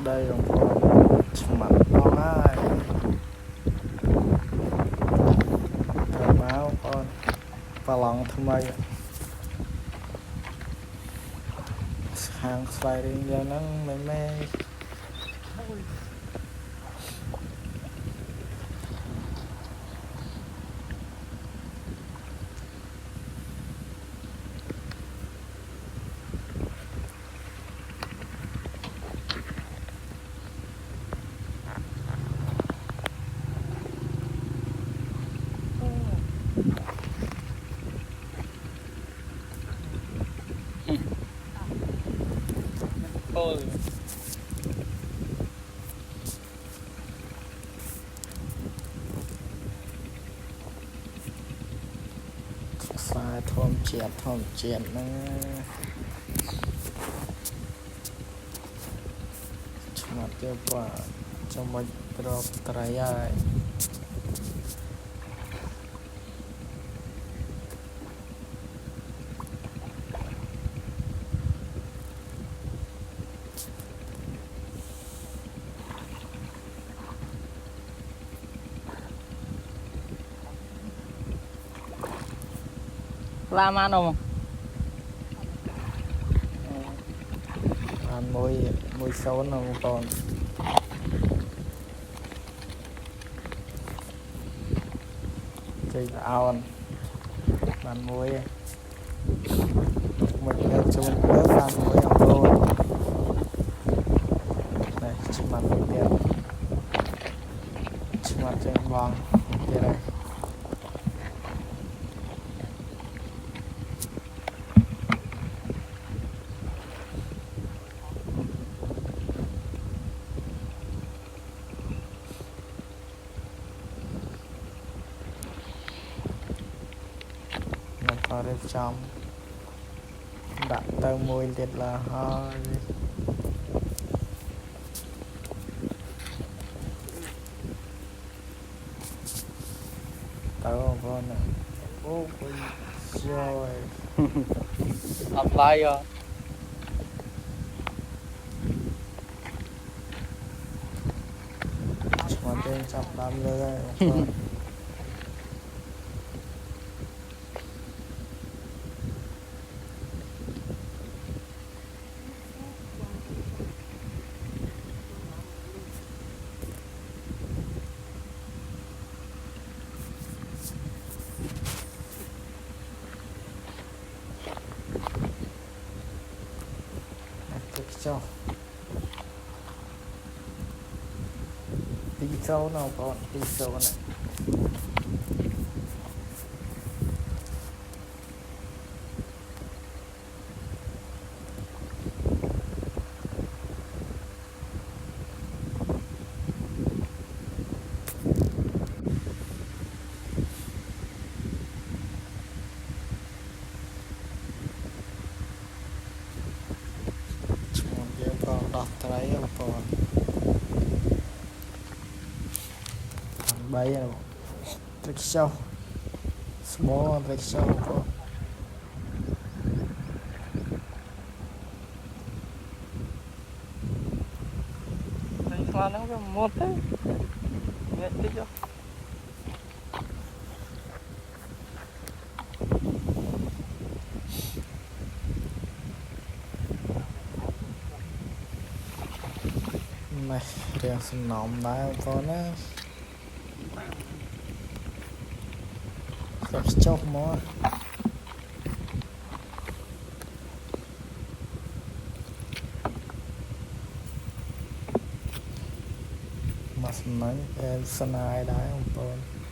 đây đồng con mặt nó ai thờ máu con và lòng thầm mây hàng sliding giờ nó mê mê Ôi. xa thôm chẹt nó mặt cho quả cho mình drop try ai Làm ăn không? ăn môi xấu nó còn chơi ao ăn môi mình nghe chung nước ăn môi ăn luôn này chỉ mặt đẹp chỉ mặt trên vòng kia đây nó có đẹp trong đặt tơ môi liệt là hơi tớ con này ô rồi Apply rồi. mà tên chọc đám lưới cho tí sâu nào còn tí sâu này còn đọt thấy không còn bay rồi rickshaw small rickshaw còn Làm nó cái một thế. Nghe tí cho. này đèn sân nóng đá con á rickshaw more mà nắng sân ai đá không còn